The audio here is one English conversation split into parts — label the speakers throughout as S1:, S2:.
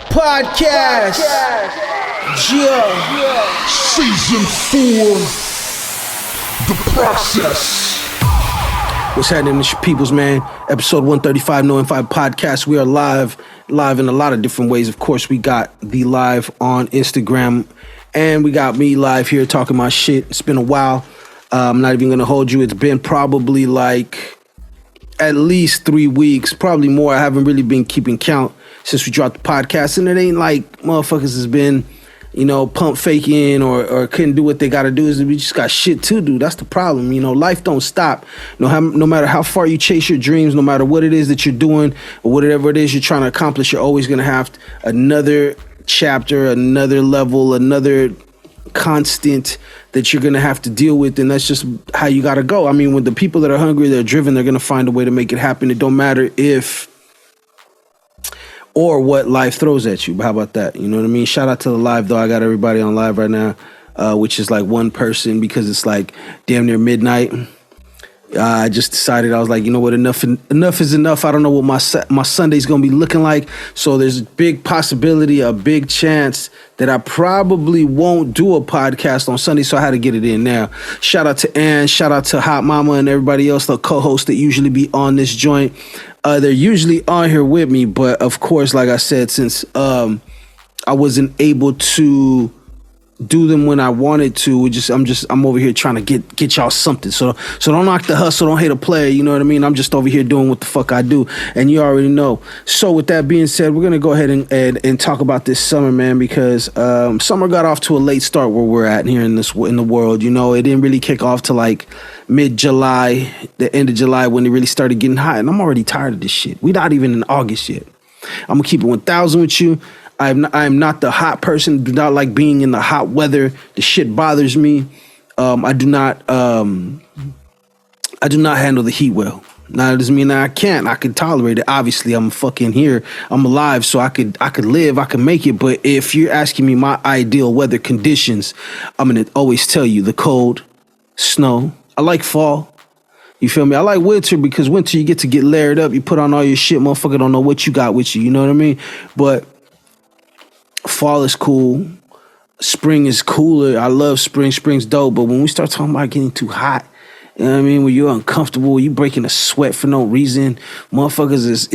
S1: Podcast. Yeah.
S2: Season 4. The Process.
S1: What's happening, it's your peoples, man? Episode 135, No and 5 Podcast. We are live in a lot of different ways. Of course, we got the live on Instagram, and we got me live here talking my shit. It's been a while. I'm not even going to hold you. It's been probably like at least 3 weeks, probably more. I haven't really been keeping count since we dropped the podcast, and it ain't like motherfuckers has been, pump faking or couldn't do what they got to do. Is we just got shit to do. That's the problem. Life don't stop. No matter how far you chase your dreams, no matter what it is that you're doing or whatever it is you're trying to accomplish, you're always going to have another chapter, another level, another constant that you're going to have to deal with. And that's just how you got to go. I mean, when the people that are hungry, they're driven, they're going to find a way to make it happen. It don't matter if or what life throws at you. How about that? You know what I mean? Shout out to the live, though. I got everybody on live right now, which is like one person because it's like damn near midnight. I just decided, I was like, you know what, enough is enough. I don't know what my Sunday's going to be looking like. So there's a big possibility, a big chance that I probably won't do a podcast on Sunday. So I had to get it in now. Shout out to Ann, shout out to Hot Mama and everybody else, the co-hosts that usually be on this joint. They're usually on here with me. But of course, like I said, since I wasn't able to do them when I wanted to, I'm over here trying to get y'all something. So don't knock the hustle, don't hate a player, you know what I mean? I'm just over here doing what the fuck I do, and you already know. So with that being said, we're gonna go ahead and talk about this summer, man, because summer got off to a late start where we're at here in the world. It didn't really kick off to like mid-July, the end of July, when it really started getting hot, and I'm already tired of this shit. We're not even in August yet. I'm gonna keep it 1,000 with you. I'm not the hot person. Do not like being in the hot weather. The shit bothers me. I do not handle the heat well. Now, that doesn't mean that I can't. I can tolerate it. Obviously, I'm fucking here. I'm alive, so I could live. I can make it. But if you're asking me my ideal weather conditions, I'm gonna always tell you the cold, snow. I like fall. You feel me? I like winter because winter you get to get layered up. You put on all your shit. Motherfucker don't know what you got with you. You know what I mean? But fall is cool. Spring is cooler. I love spring. Spring's dope. But when we start talking about getting too hot, you know what I mean? When you're uncomfortable, you breaking a sweat for no reason. Motherfuckers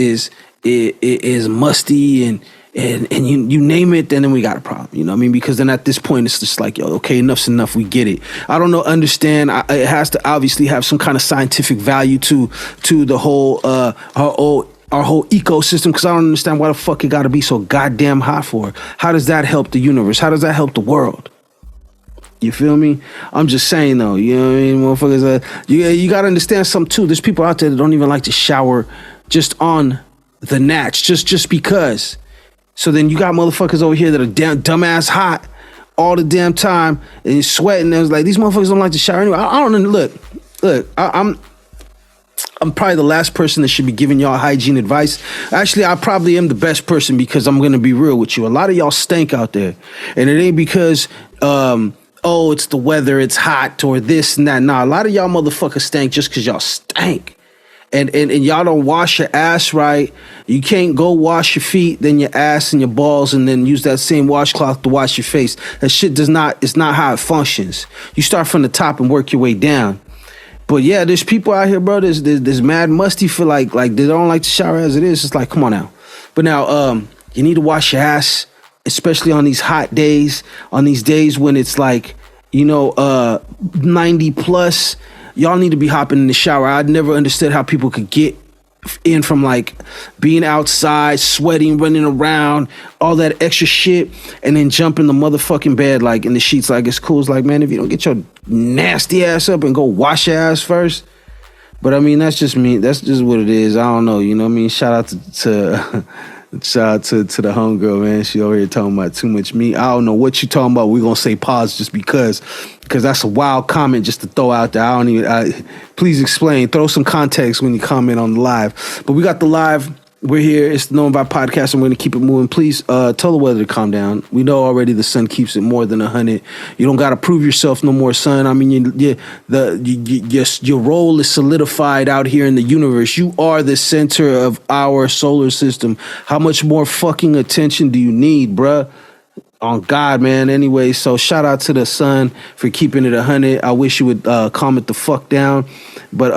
S1: is musty and you name it, then we got a problem. You know what I mean? Because then at this point, it's just like, yo, okay, enough's enough. We get it. I don't know, understand. It has to obviously have some kind of scientific value to the whole, our whole ecosystem, because I don't understand why the fuck it gotta be so goddamn hot for. How does that help the universe? How does that help the world? You feel me? I'm just saying though, you know what I mean, motherfuckers? You gotta understand something too. There's people out there that don't even like to shower just on the natch, just because. So then you got motherfuckers over here that are damn dumbass hot all the damn time and you're sweating. And it was like, these motherfuckers don't like to shower anyway. I don't know. Look, I'm probably the last person that should be giving y'all hygiene advice. Actually, I probably am the best person because I'm going to be real with you. A lot of y'all stink out there. And it ain't because, it's the weather, it's hot, or this and that. Nah, a lot of y'all motherfuckers stink just because y'all stink. And y'all don't wash your ass right. You can't go wash your feet, then your ass and your balls, and then use that same washcloth to wash your face. That shit it's not how it functions. You start from the top and work your way down. But yeah, there's people out here, bro. There's mad musty for like they don't like to shower as it is. It's like, come on now. But now, you need to wash your ass, especially on these hot days, on these days when it's like, 90 plus. Y'all need to be hopping in the shower. I never understood how people could get in from like being outside, sweating, running around, all that extra shit, and then jump in the motherfucking bed, like in the sheets, like it's cool. It's like, man, if you don't get your nasty ass up and go wash your ass first. But I mean, that's just me. That's just what it is. I don't know. You know what I mean? Shout out to the homegirl, man. She over here talking about too much meat. I don't know what you talking about. We're going to say pause just because that's a wild comment just to throw out there. Please explain. Throw some context when you comment on the live. But we got the live We're here. It's the Known Vibe Podcast. I'm going to keep it moving. Please tell the weather to calm down. We know already the sun keeps it more than 100. You don't got to prove yourself no more, son. I mean, your role is solidified out here in the universe. You are the center of our solar system. How much more fucking attention do you need, bruh? On God, man. Anyway, so shout out to the sun for keeping it 100. I wish you would calm it the fuck down. But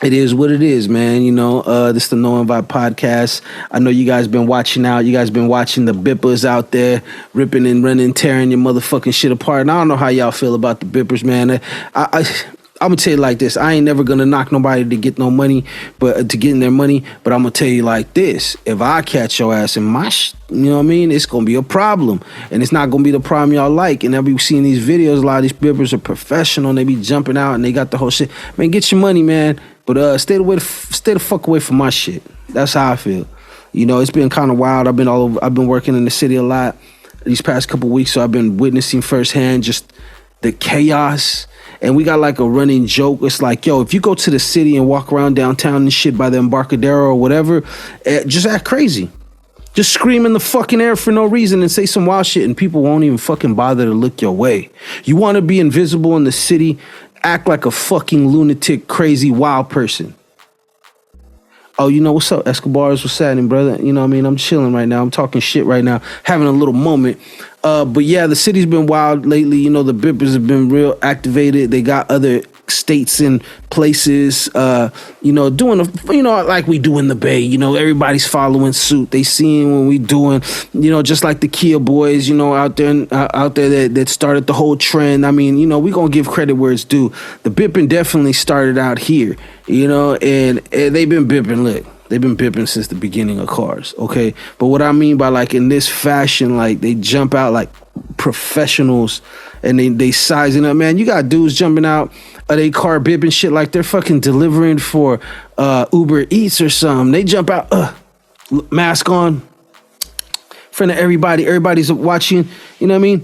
S1: it is what it is, man. You know, this is the Knowing Vibe Podcast. I know you guys been watching out. You guys been watching the bippers out there ripping and running, tearing your motherfucking shit apart. And I don't know how y'all feel about the bippers, man. I'm gonna tell you like this. I ain't never gonna knock nobody to get no money, but to get in their money. But I'm gonna tell you like this. If I catch your ass in my you know what I mean? It's gonna be a problem. And it's not gonna be the problem y'all like. And every seeing these videos, a lot of these bippers are professional and they be jumping out and they got the whole shit. Man, get your money, man. But stay the fuck away from my shit. That's how I feel. You know, it's been kind of wild. I've been all over. I've been working in the city a lot these past couple weeks, so I've been witnessing firsthand just the chaos. And we got like a running joke. It's like, yo, if you go to the city and walk around downtown and shit by the Embarcadero or whatever, just act crazy. Just scream in the fucking air for no reason and say some wild shit, and people won't even fucking bother to look your way. You want to be invisible in the city? Act like a fucking lunatic, crazy, wild person. Oh, you know what's up, Escobars? What's happening, brother? You know what I mean? I'm chilling right now. I'm talking shit right now, having a little moment. But yeah, the city's been wild lately. You know, the bippers have been real activated. They got other states and places, you know, doing, like we do in the Bay. You know, everybody's following suit. They seeing what we doing, you know, just like the Kia boys, you know, out there that started the whole trend. I mean, you know, we gonna give credit where it's due. The bipping definitely started out here, you know, and they've been bipping. Look, they've been bipping since the beginning of cars, okay? But what I mean by like in this fashion, like they jump out like professionals and they sizing up. Man, you got dudes jumping out of they car bipping shit like they're fucking delivering for Uber Eats or something. They jump out, mask on, in front of everybody. Everybody's watching, you know what I mean?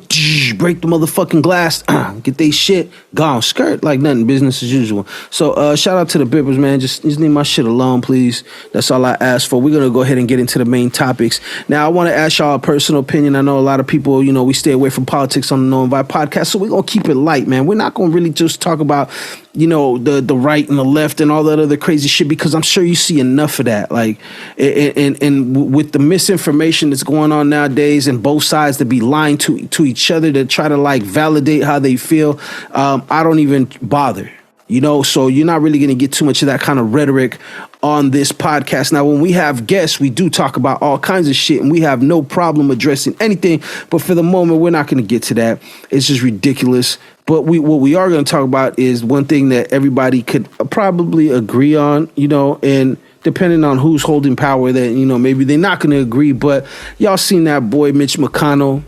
S1: Break the motherfucking glass, get they shit, gone, skirt, like nothing, business as usual. So shout out to the bippers, man. Just leave my shit alone, please. That's all I ask for. We're gonna go ahead and get into the main topics. Now, I want to ask y'all a personal opinion. I know a lot of people, you know, we stay away from politics on the Known Vibe Podcast, so we're gonna keep it light, man. We're not gonna really just talk about, you know, the right and the left and all that other crazy shit, because I'm sure you see enough of that. Like, and with the misinformation that's going on nowadays and both sides to be lying to each other to try to like validate how they feel, I don't even bother, you know. So you're not really going to get too much of that kind of rhetoric on this podcast. Now, when we have guests, we do talk about all kinds of shit and we have no problem addressing anything. But for the moment, we're not going to get to that. It's just ridiculous. But what we are going to talk about is one thing that everybody could probably agree on, you know, and depending on who's holding power, that, you know, maybe they're not going to agree. But y'all seen that boy Mitch McConnell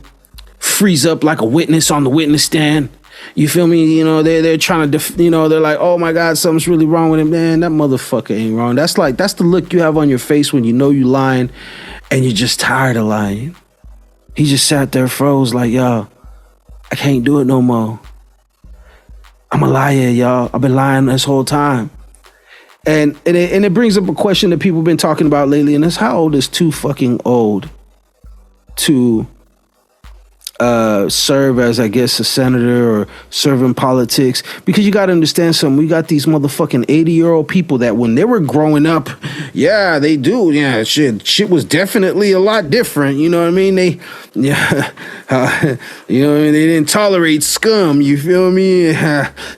S1: freeze up like a witness on the witness stand. You feel me? You know, they're trying to, you know, they're like, oh my God, something's really wrong with him. Man, that motherfucker ain't wrong. That's the look you have on your face when you know you lying and you're just tired of lying. He just sat there froze like, yo, I can't do it no more. I'm a liar, y'all. I've been lying this whole time. And it brings up a question that people have been talking about lately, and that's how old is too fucking old to serve as, I guess, a senator or serve in politics? Because you got to understand something. We got these motherfucking 80-year-old people that when they were growing up, yeah, they do. Yeah, shit was definitely a lot different. You know what I mean? You know what I mean? They didn't tolerate scum. You feel me?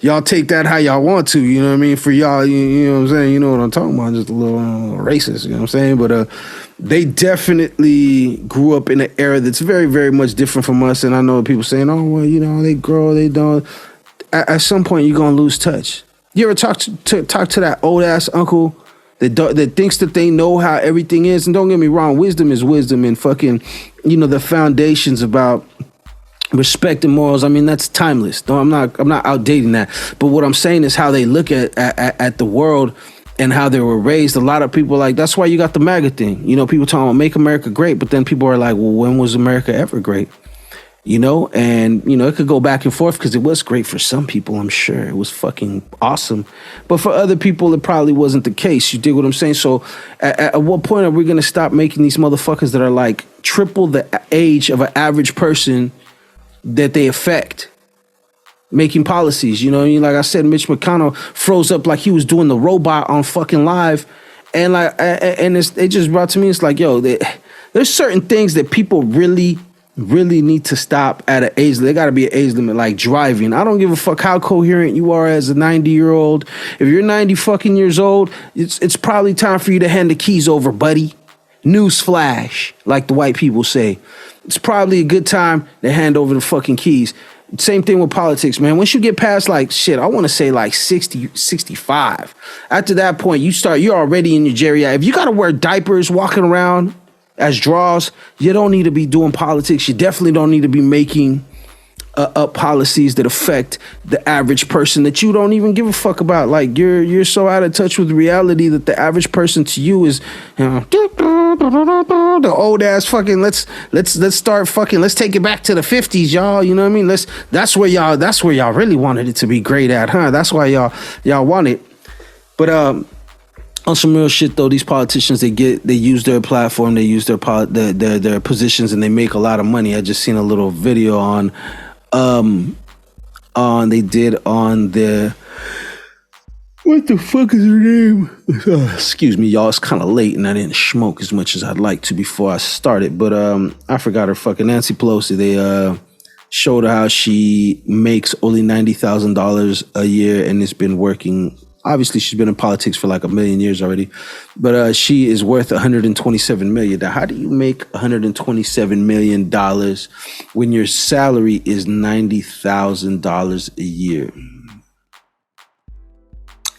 S1: Y'all take that how y'all want to. You know what I mean? For y'all, you know what I'm saying? You know what I'm talking about? Just a little racist. You know what I'm saying? But they definitely grew up in an era that's very, very much different from us. And I know people saying, oh, well, you know, they grow, they don't. At some point, you're going to lose touch. You ever talk to that old-ass uncle that thinks that they know how everything is? And don't get me wrong, wisdom is wisdom, and fucking, you know, the foundations about respect and morals, I mean, that's timeless. No, I'm not outdating that. But what I'm saying is how they look at the world and how they were raised. A lot of people, like, that's why you got the MAGA thing. You know, people talking about make America great, but then people are like, well, when was America ever great? you know, and you know it could go back and forth because it was great for some people. I'm sure it was fucking awesome, but for other people it probably wasn't the case. You dig what I'm saying? So at what point are we gonna stop making these motherfuckers that are like triple the age of an average person that they affect making policies? You know, like I said, Mitch McConnell froze up like he was doing the robot on fucking live, and like and it just brought to me, it's like, yo, there's certain things that people really need to stop at an age. There got to be an age limit, like driving. I don't give a fuck how coherent you are as a 90-year-old. If you're 90 fucking years old, it's probably time for you to hand the keys over, buddy. Newsflash, like the white people say. It's probably a good time to hand over the fucking keys. Same thing with politics, man. Once you get past like shit, I want to say like 60, 65. After that point, you're already in your geriatric. If you got to wear diapers walking around as draws, you don't need to be doing politics. You definitely don't need to be making up policies that affect the average person that you don't even give a fuck about. Like you're so out of touch with reality that the average person to you is, you know, the old ass fucking let's start fucking, let's take it back to the 50s, y'all. You know what I mean? That's where y'all really wanted it to be great at, huh? That's why y'all want it. But on some real shit though, these politicians, they use their platform, they use their positions, and they make a lot of money. I just seen a little video on they did on the, what the fuck is her name? Excuse me, y'all. It's kind of late and I didn't smoke as much as I'd like to before I started. But I forgot her fucking Nancy Pelosi. They showed how she makes only $90,000 a year and has been working. Obviously, she's been in politics for like 1 million years already, but she is worth $127 million. Now, how do you make $127 million when your salary is $90,000 a year?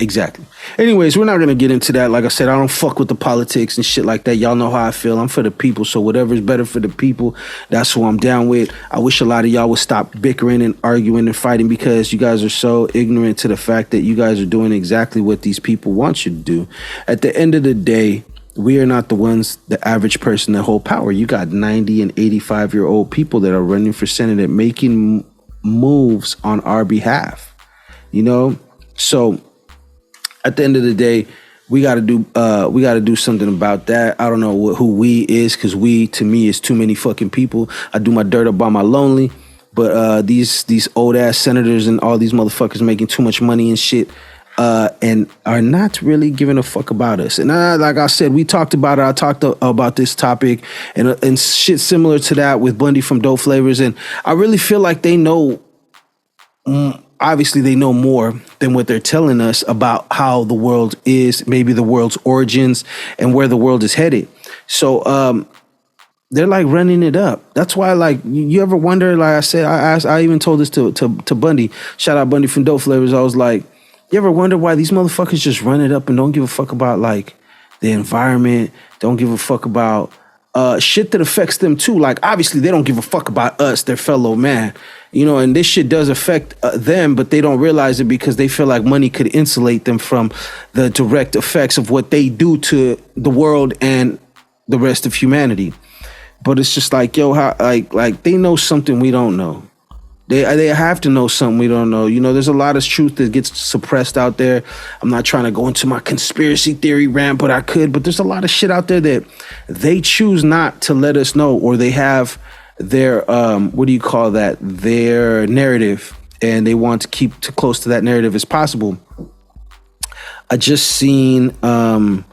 S1: Exactly. Anyways, we're not going to get into that. Like I said, I don't fuck with the politics and shit like that. Y'all know how I feel. I'm for the people. So whatever's better for the people, that's who I'm down with. I wish a lot of y'all would stop bickering and arguing and fighting, because you guys are so ignorant to the fact that you guys are doing exactly what these people want you to do. At the end of the day, we are not the ones, the average person that hold power. You got 90 and 85-year-old people that are running for Senate and making moves on our behalf. You know? So at the end of the day, we got to do something about that. I don't know who we is, because we, to me, is too many fucking people. I do my dirt up by my lonely, but these old ass senators and all these motherfuckers making too much money and shit, and are not really giving a fuck about us. And like I said, we talked about it. I talked about this topic and shit similar to that with Bundy from Dope Flavors, and I really feel like they know. Obviously, they know more than what they're telling us about how the world is, maybe the world's origins and where the world is headed. So they're like running it up. That's why, like, you ever wonder, like I said, I even told this to Bundy. Shout out Bundy from Dope Flavors. I was like, you ever wonder why these motherfuckers just run it up and don't give a fuck about, like, the environment, don't give a fuck about shit that affects them too? Like, obviously, they don't give a fuck about us, their fellow man. You know, and this shit does affect them, but they don't realize it because they feel like money could insulate them from the direct effects of what they do to the world and the rest of humanity. But it's just like, yo, how like they know something we don't know. They have to know something we don't know. You know, there's a lot of truth that gets suppressed out there. I'm not trying to go into my conspiracy theory rant, but I could. But there's a lot of shit out there that they choose not to let us know, or they have their their narrative, and they want to keep too close to that narrative as possible. I just seen a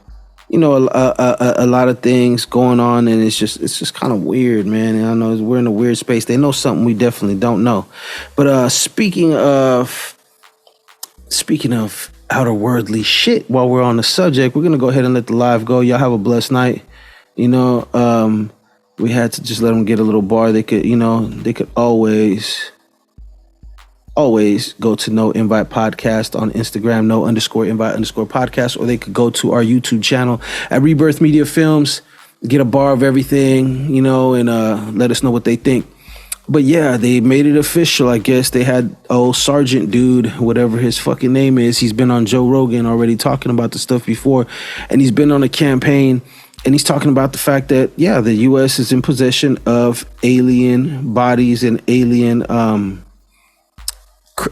S1: lot of things going on, and it's just kind of weird, man. And I know we're in a weird space. They know something we definitely don't know. But speaking of outer worldly shit, while we're on the subject, we're gonna go ahead and let the live go. Y'all have a blessed night. You know, we had to just let them get a little bar. They could always go to No Invite Podcast on Instagram, no_invite_podcast, or they could go to our YouTube channel at RiBirth Media Films, get a bar of everything, you know, and let us know what they think. But yeah, they made it official. I guess they had old Sergeant dude, whatever his fucking name is. He's been on Joe Rogan already talking about the stuff before, and he's been on a campaign And he's talking about the fact that, yeah, the U.S. is in possession of alien bodies and alien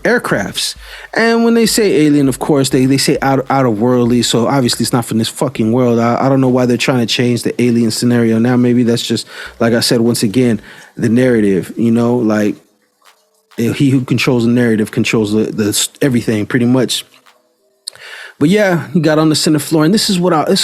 S1: aircrafts. And when they say alien, of course, they say out of worldly. So obviously it's not from this fucking world. I don't know why they're trying to change the alien scenario now. Maybe that's just, like I said, once again, the narrative, you know, like he who controls the narrative controls the everything pretty much. But yeah, he got on the Senate floor, and this is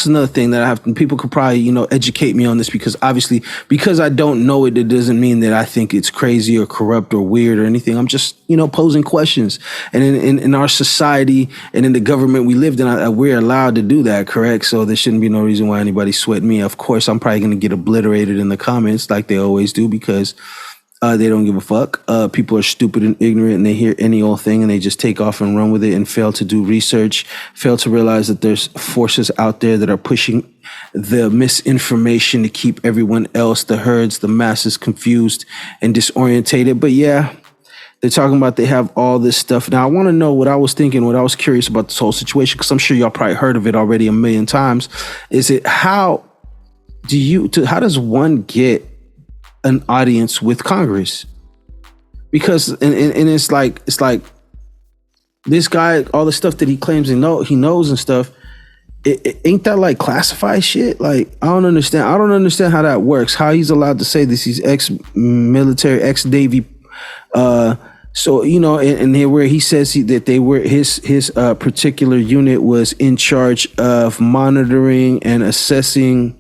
S1: another thing that I have. People could probably, you know, educate me on this, because obviously, because I don't know it, it doesn't mean that I think it's crazy or corrupt or weird or anything. I'm just, you know, posing questions. And in our society and in the government we lived in, we're allowed to do that, correct? So there shouldn't be no reason why anybody's sweating me. Of course, I'm probably going to get obliterated in the comments like they always do, because they don't give a fuck. People are stupid and ignorant, and they hear any old thing and they just take off and run with it and fail to do research, fail to realize that there's forces out there that are pushing the misinformation to keep everyone else, the herds, the masses confused and disorientated. But yeah, they're talking about they have all this stuff. Now, I want to know what I was thinking, what I was curious about this whole situation, because I'm sure y'all probably heard of it already a million times. Is it how does one get an audience with Congress? Because and it's like this guy, all the stuff that he claims he knows and stuff, it ain't that like classified shit? Like, I don't understand how that works, how he's allowed to say this. He's ex-military, ex-Navy, so, you know, and here where he says that they were his particular unit was in charge of monitoring and assessing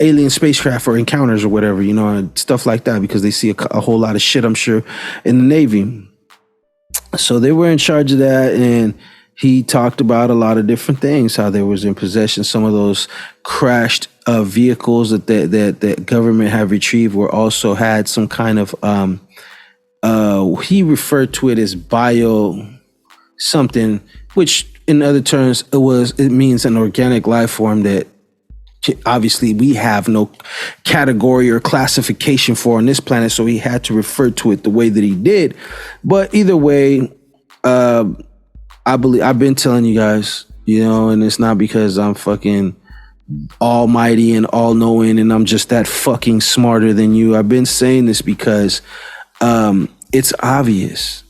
S1: alien spacecraft or encounters or whatever, you know, and stuff like that, because they see a whole lot of shit, I'm sure, in the Navy. So they were in charge of that, and he talked about a lot of different things, how they was in possession. Some of those crashed vehicles that government have retrieved were also had some kind of, he referred to it as bio something, which in other terms, it means an organic life form that obviously we have no category or classification for on this planet, so he had to refer to it the way that he did. But either way, I believe, I've been telling you guys, you know, and it's not because I'm fucking almighty and all-knowing and I'm just that fucking smarter than you. I've been saying this because it's obvious.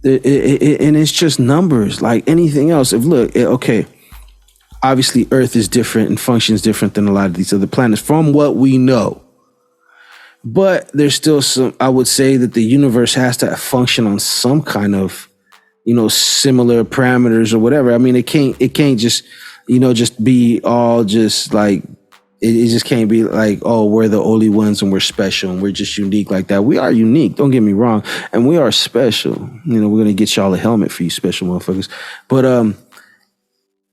S1: And it's just numbers like anything else. Okay, obviously Earth is different and functions different than a lot of these other planets from what we know. But there's still some, I would say that the universe has to function on some kind of, you know, similar parameters or whatever. I mean, it can't just, you know, just be all just like, it just can't be like, oh, we're the only ones and we're special and we're just unique like that. We are unique, don't get me wrong. And we are special. You know, we're going to get y'all a helmet for you special motherfuckers. But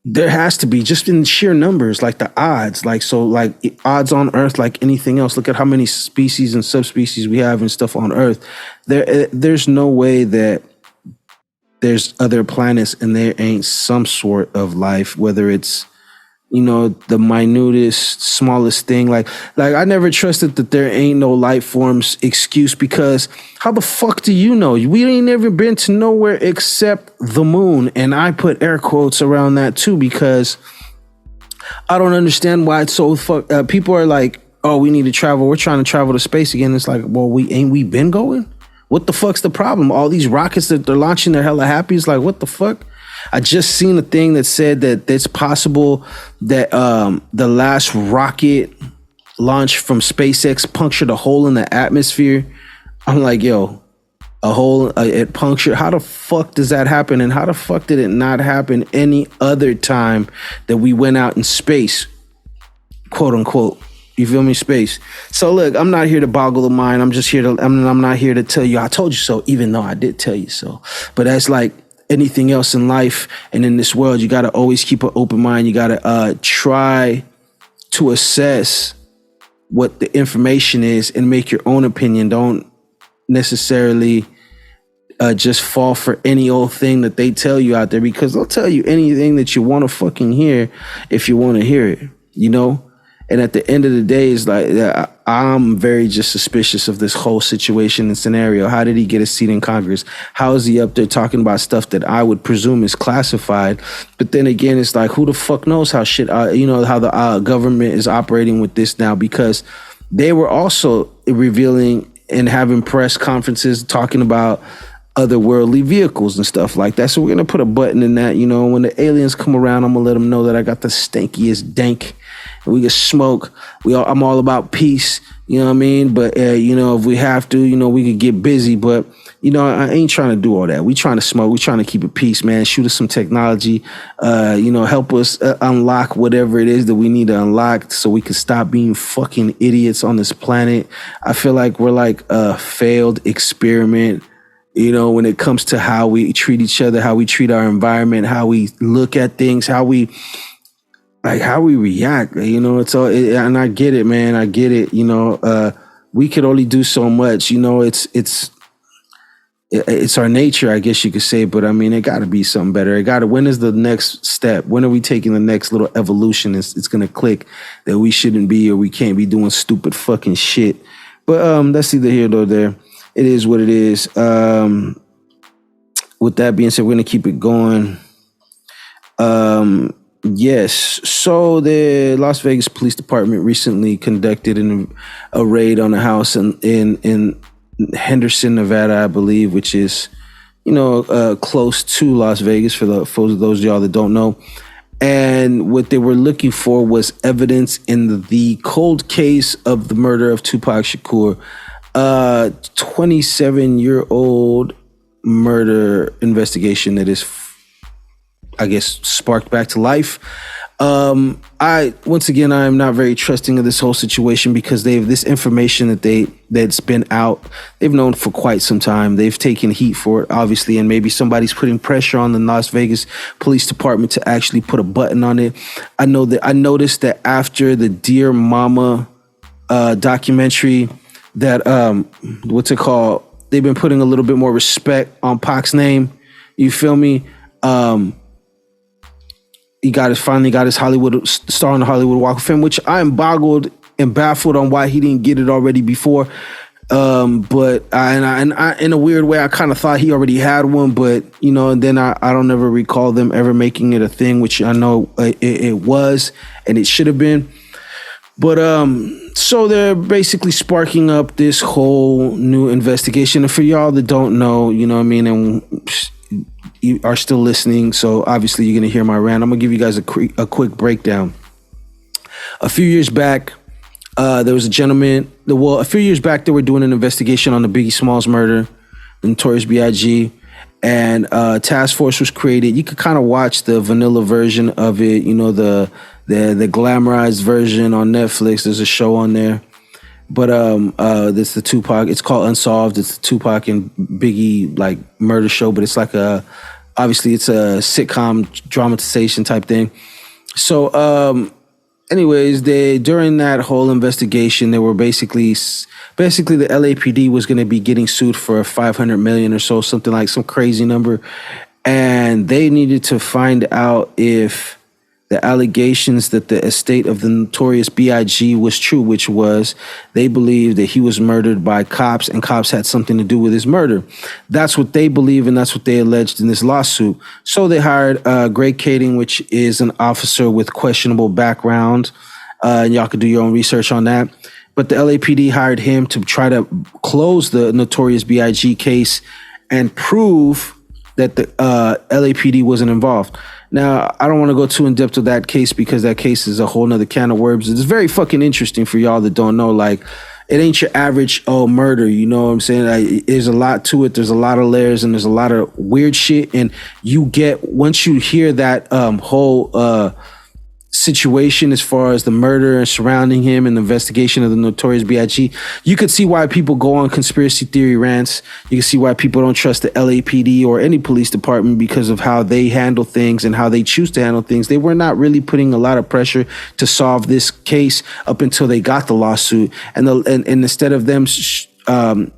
S1: there has to be, just in sheer numbers, like the odds, like, so like odds on Earth, like anything else. Look at how many species and subspecies we have and stuff on Earth. There's no way that there's other planets and there ain't some sort of life, whether it's, you know, the minutest, smallest thing. Like I never trusted that there ain't no life forms excuse, because how the fuck do you know? We ain't never been to nowhere except the moon. And I put air quotes around that too, because I don't understand why it's so people are like, oh, we need to travel. We're trying to travel to space again. It's like, well, we been going? What the fuck's the problem? All these rockets that they're launching, they're hella happy. It's like, what the fuck? I just seen a thing that said that it's possible that the last rocket launch from SpaceX punctured a hole in the atmosphere. I'm like, yo, a hole, it punctured. How the fuck does that happen? And how the fuck did it not happen any other time that we went out in space, quote unquote? You feel me? Space. So look, I'm not here to boggle the mind. I'm just here to, I'm not here to tell you I told you so, even though I did tell you so. But that's like anything else in life and in this world, you got to always keep an open mind. You got to try to assess what the information is and make your own opinion. Don't necessarily just fall for any old thing that they tell you out there, because they'll tell you anything that you want to fucking hear if you want to hear it, you know? And at the end of the day, it's like I'm very just suspicious of this whole situation and scenario. How did he get a seat in Congress? How is he up there talking about stuff that I would presume is classified? But then again, it's like, who the fuck knows how how the government is operating with this now? Because they were also revealing and having press conferences talking about otherworldly vehicles and stuff like that. So we're going to put a button in that. When the aliens come around, I'm going to let them know that I got the stankiest dank. We can smoke. I'm all about peace. You know what I mean? But, if we have to, we could get busy. But, I ain't trying to do all that. We trying to smoke. We trying to keep it peace, man. Shoot us some technology. Help us unlock whatever it is that we need to unlock so we can stop being fucking idiots on this planet. I feel like we're like a failed experiment, when it comes to how we treat each other, how we treat our environment, how we look at things, how we react, it's all, and I get it, man. I get it. We could only do so much, it's our nature, I guess you could say, but I mean, it gotta be something better. When is the next step? When are we taking the next little evolution? It's gonna click that we shouldn't be, or we can't be doing stupid fucking shit. But, that's either here nor there. It is what it is. With that being said, we're gonna keep it going. Yes. So the Las Vegas Police Department recently conducted a raid on a house in Henderson, Nevada, I believe, which is, close to Las Vegas for those of y'all that don't know. And what they were looking for was evidence in the cold case of the murder of Tupac Shakur, 27-year-old murder investigation that is, I guess, sparked back to life. I am not very trusting of this whole situation because this information that's been out, they've known for quite some time. They've taken heat for it, obviously, and maybe somebody's putting pressure on the Las Vegas Police Department to actually put a button on it. I noticed that after the Dear Mama documentary, that what's it called? They've been putting a little bit more respect on Pac's name. You feel me? He finally got his Hollywood star on the Hollywood Walk of Fame, which I am boggled and baffled on why he didn't get it already before. But I, in a weird way, I kind of thought he already had one, but and then I don't ever recall them ever making it a thing, which I know it was and it should have been. But so they're basically sparking up this whole new investigation. And for y'all that don't know, what I mean, and you are still listening, so obviously you're gonna hear my rant. I'm gonna give you guys a quick breakdown. A few years back, there was a gentleman. A few years back, they were doing an investigation on the Biggie Smalls murder, the Notorious B.I.G., and a task force was created. You could kind of watch the vanilla version of it, the glamorized version on Netflix. There's a show on there. But this the Tupac. It's called Unsolved. It's the Tupac and Biggie like murder show, but it's like obviously it's a sitcom dramatization type thing. So, anyways, during that whole investigation, they were basically the LAPD was going to be getting sued for $500 million or so, something like some crazy number, and they needed to find out if the allegations that the estate of the Notorious B.I.G. was true, which was they believed that he was murdered by cops and cops had something to do with his murder. That's what they believe and that's what they alleged in this lawsuit. So they hired Greg Kading, which is an officer with questionable background. And y'all could do your own research on that. But the LAPD hired him to try to close the Notorious B.I.G. case and prove that the LAPD wasn't involved. Now, I don't want to go too in depth with that case because that case is a whole nother can of worms. It's very fucking interesting for y'all that don't know. Like, it ain't your average, murder. You know what I'm saying? Like, there's a lot to it. There's a lot of layers and there's a lot of weird shit. And once you hear that whole situation as far as the murder and surrounding him and the investigation of the Notorious B.I.G., you could see why people go on conspiracy theory rants. You can see why people don't trust the LAPD or any police department because of how they handle things and how they choose to handle things. They were not really putting a lot of pressure to solve this case up until they got the lawsuit. And instead of them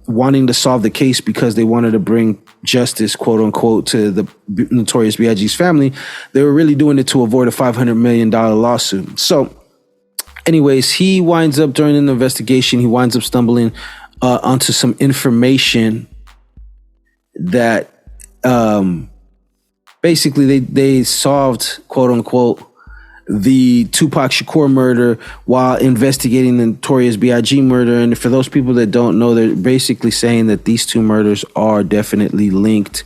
S1: wanting to solve the case because they wanted to bring justice, quote unquote, to the Notorious B.I.G.'s family, they were really doing it to avoid a $500 million lawsuit. So Anyways, he winds up during an investigation, he winds up stumbling onto some information that basically they solved, quote unquote, the Tupac Shakur murder while investigating the Notorious B.I.G. murder. And for those people that don't know, they're basically saying that these two murders are definitely linked.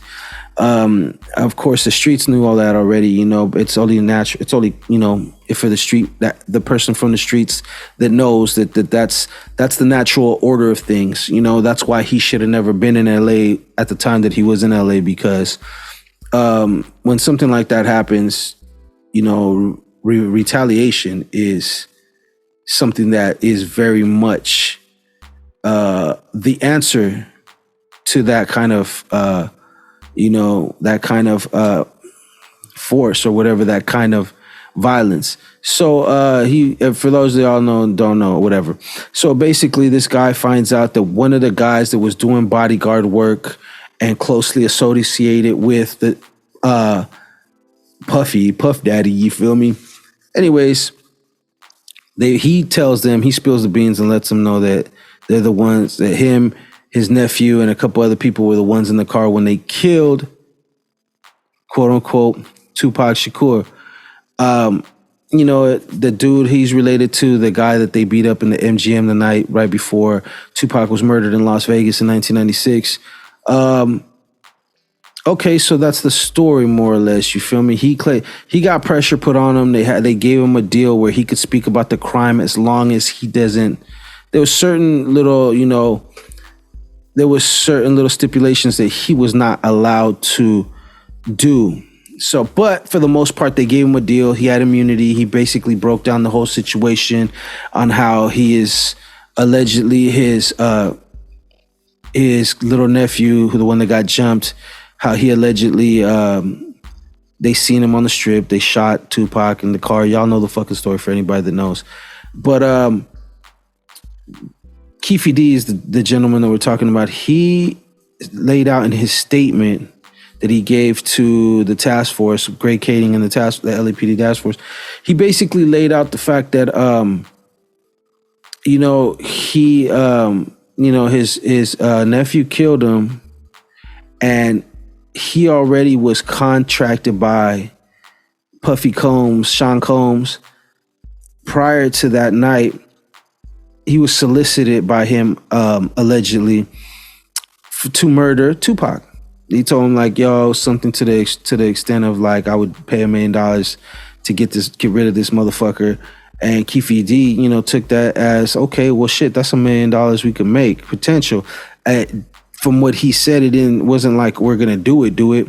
S1: Of course, the streets knew all that already. You know, it's only natural. It's only, you know, if for the street, that the person from the streets that knows that's the natural order of things. You know, that's why he should have never been in LA at the time that he was in LA, because when something like that happens, you know, retaliation is something that is very much the answer to that kind of you know, that kind of force or whatever, that kind of violence. So he, for those that all know, don't know, whatever. So basically this guy finds out that one of the guys that was doing bodyguard work and closely associated with the Puff Daddy, you feel me? Anyways, he tells them, he spills the beans and lets them know that they're the ones, that him, his nephew, and a couple other people were the ones in the car when they killed, quote unquote, Tupac Shakur. You know, the dude he's related to, the guy that they beat up in the MGM the night right before Tupac was murdered in Las Vegas in 1996. Okay, so that's the story more or less. You feel me? He got pressure put on him. They gave him a deal where he could speak about the crime as long as he doesn't. There was certain little, you know, there was certain little stipulations that he was not allowed to do. So, but for the most part, they gave him a deal. He had immunity. He basically broke down the whole situation on how he is allegedly his little nephew, who the one that got jumped, how he allegedly, they seen him on the strip. They shot Tupac in the car. Y'all know the fucking story for anybody that knows. But Keefe D is the gentleman that we're talking about. He laid out in his statement that he gave to the task force, Greg Kading and the LAPD task force. He basically laid out the fact that, you know, he, you know, his nephew killed him, and he already was contracted by Puffy Combs, Sean Combs. Prior to that night, he was solicited by him, allegedly, to murder Tupac. He told him, like, yo, something to the extent of, like, I would pay $1 million to get rid of this motherfucker. And Keefe D, you know, took that as, okay, well, shit, that's $1 million we could make, potential. From what he said, wasn't like we're gonna do it,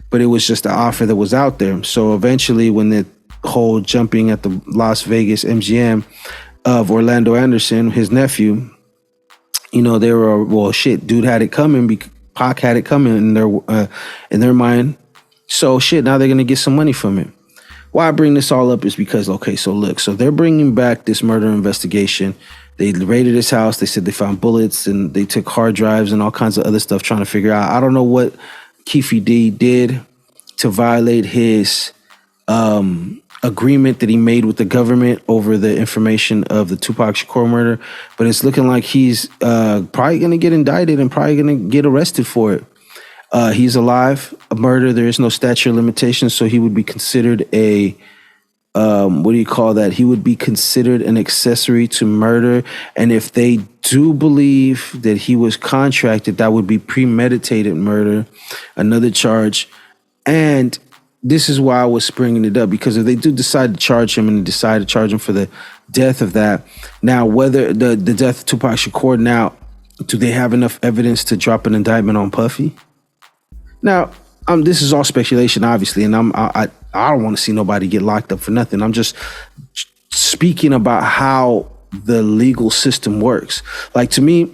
S1: but it was just the offer that was out there. So eventually, when the whole jumping at the Las Vegas MGM of Orlando Anderson, his nephew, you know, they were, well, shit, dude had it coming. Pac had it coming in their mind. So shit, now they're gonna get some money from it. Why I bring this all up is because, okay, so look, so they're bringing back this murder investigation. They raided his house. They said they found bullets and they took hard drives and all kinds of other stuff trying to figure out. I don't know what Keefe D did to violate his agreement that he made with the government over the information of the Tupac Shakur murder, but it's looking like he's probably going to get indicted and probably going to get arrested for it. He's alive. A murder, there is no statute of limitations, so he would be considered a what do you call that? He would be considered an accessory to murder. And if they do believe that he was contracted, that would be premeditated murder, another charge. And this is why I was bringing it up, because if they do decide to charge him and decide to charge him for the death of that, now whether the death of Tupac Shakur, now, do they have enough evidence to drop an indictment on Puffy? Now, this is all speculation, obviously, and I don't want to see nobody get locked up for nothing. I'm just speaking about how the legal system works. Like, to me,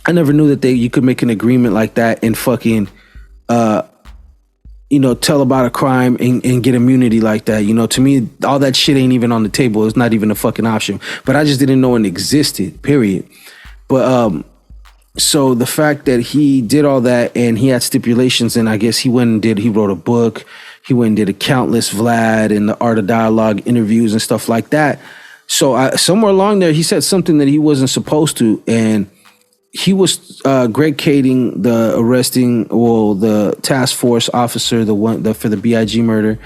S1: I never knew that you could make an agreement like that and fucking, you know, tell about a crime and get immunity like that. You know, to me, all that shit ain't even on the table. It's not even a fucking option. But I just didn't know it existed, period. But so the fact that he did all that and he had stipulations, and I guess he wrote a book, he went and did a Countless Vlad and the Art of Dialogue interviews and stuff like that. So somewhere along there, he said something that he wasn't supposed to, and he was Greg Kading, the the task force officer, for the BIG murder.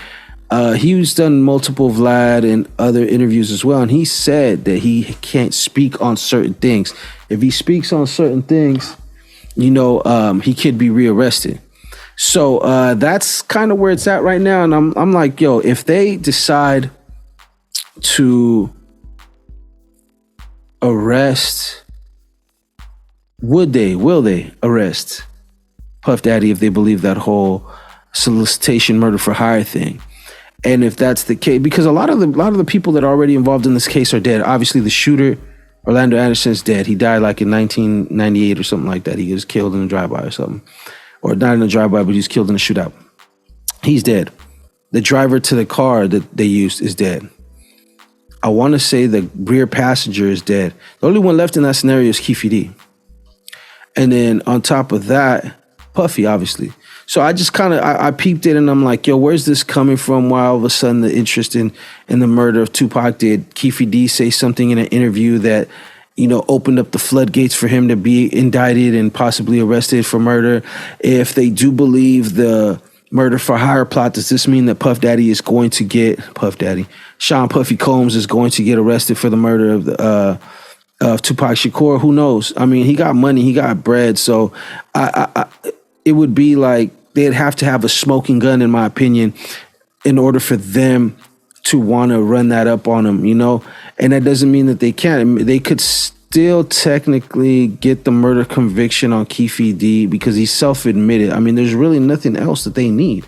S1: He's done multiple Vlad and other interviews as well, and he said that he can't speak on certain things. If he speaks on certain things, he could be rearrested. So that's kind of where it's at right now, and I'm like, yo, if they decide to arrest, will they arrest Puff Daddy if they believe that whole solicitation, murder for hire thing? And if that's the case, because a lot of the people that are already involved in this case are dead. Obviously, the shooter, Orlando Anderson, is dead. He died like in 1998 or something like that. He was killed in a drive-by or something. Or not in a drive-by, but he was killed in a shootout. He's dead. The driver to the car that they used is dead. I want to say the rear passenger is dead. The only one left in that scenario is Keefe D. And then on top of that, Puffy, obviously. So I just kind of, I peeped it and I'm like, yo, where's this coming from? Why all of a sudden the interest in the murder of Tupac? Did Keefe D say something in an interview that, opened up the floodgates for him to be indicted and possibly arrested for murder? If they do believe the murder for hire plot, does this mean that Sean Puffy Combs is going to get arrested for the murder of Tupac Shakur? Who knows? I mean, he got money, he got bread, so it would be like they'd have to have a smoking gun, in my opinion, in order for them to want to run that up on him, And that doesn't mean that they can't. They could still technically get the murder conviction on Keefe D because he's self-admitted. I mean, there's really nothing else that they need.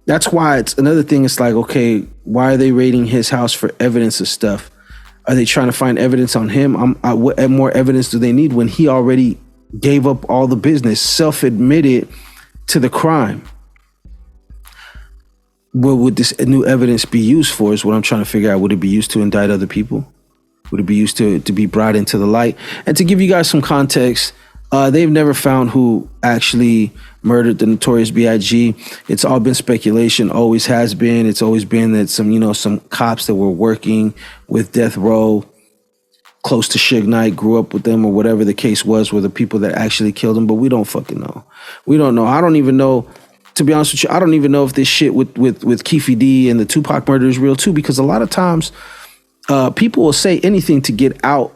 S1: That's why it's another thing. It's like, okay, why are they raiding his house for evidence of stuff? Are they trying to find evidence on him? What more evidence do they need when he already gave up all the business, self-admitted to the crime? What would this new evidence be used for is what I'm trying to figure out. Would it be used to indict other people? Would it be used to be brought into the light? And to give you guys some context, they've never found who actually murdered the Notorious B.I.G. It's all been speculation, always has been. It's always been that some cops that were working with Death Row, close to Suge Knight, grew up with them, or whatever the case was, were the people that actually killed him. But we don't fucking know. We don't know. I don't even know. To be honest with you, I don't even know if this shit with Keefe D and the Tupac murder is real too, because a lot of times people will say anything to get out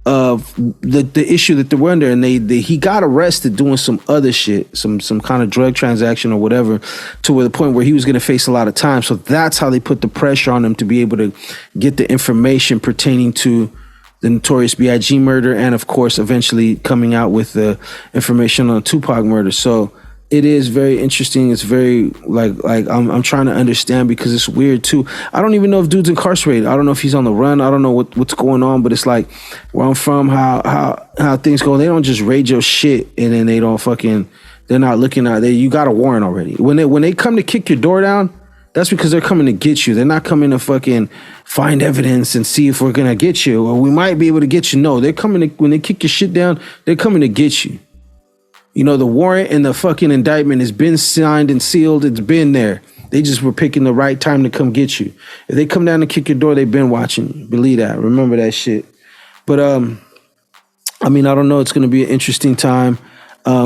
S1: of the issue that they're under, and he got arrested doing some other shit, some kind of drug transaction or whatever, to the point where he was going to face a lot of time. So that's how they put the pressure on him to be able to get the information pertaining to the Notorious B.I.G. murder, and of course eventually coming out with the information on Tupac murder. So it is very interesting. It's very like I'm trying to understand, because it's weird too. I don't even know if dude's incarcerated. I don't know if he's on the run. I don't know what's going on. But it's like where I'm from, how things go. They don't just raid your shit and then they don't fucking. They're not looking at you. Got a warrant already. When they come to kick your door down, that's because they're coming to get you. They're not coming to fucking find evidence and see if we're gonna get you or we might be able to get you. No, they're coming to, when they kick your shit down, they're coming to get you. The warrant and the fucking indictment has been signed and sealed. It's been there. They just were picking the right time to come get you. If they come down and kick your door, they've been watching you. Believe that. Remember that shit. But, I don't know. It's going to be an interesting time.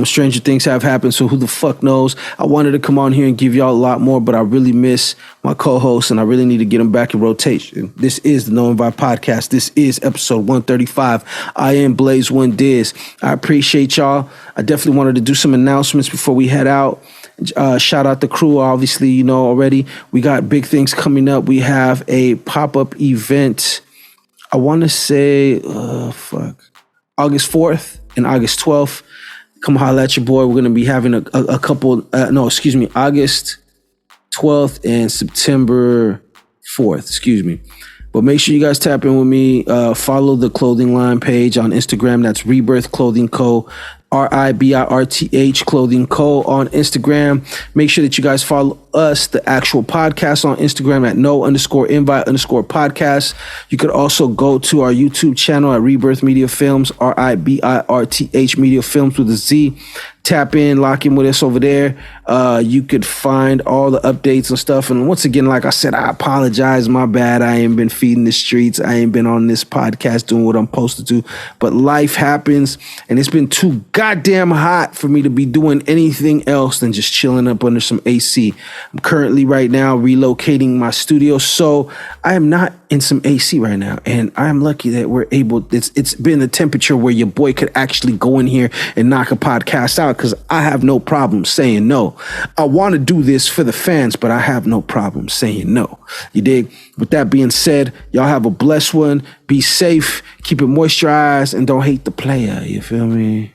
S1: Stranger things have happened, so who the fuck knows? I wanted to come on here and give y'all a lot more, but I really miss my co-host, and I really need to get him back in rotation. This is the Knowing Vibe Podcast. This is episode 135. I am Blaze One Diz. I appreciate y'all. I definitely wanted to do some announcements before we head out. Shout out the crew, obviously, already. We got big things coming up. We have a pop-up event. I want to say, August 4th and August 12th. Come holla at your boy. We're going to be having a couple, August 12th and September 4th, But make sure you guys tap in with me. Follow the clothing line page on Instagram. That's RiBirth Clothing Co. RiBirth Clothing Co. on Instagram. Make sure that you guys follow us, the actual podcast, on Instagram at no_invite_podcast. You could also go to our YouTube channel at RiBirth Media Films, RiBirth Media Films with a Z. Tap in, lock in with us over there. You could find all the updates and stuff. And once again, like I said, I apologize. My bad. I ain't been feeding the streets. I ain't been on this podcast doing what I'm supposed to do. But life happens, and it's been too goddamn hot for me to be doing anything else than just chilling up under some AC. I'm currently right now relocating my studio, so I am not in some AC right now. And I'm lucky that we're able, it's been a temperature where your boy could actually go in here and knock a podcast out, because I have no problem saying no. I want to do this for the fans, but I have no problem saying no. You dig? With that being said, y'all have a blessed one. Be safe, keep it moisturized, and don't hate the player. You feel me?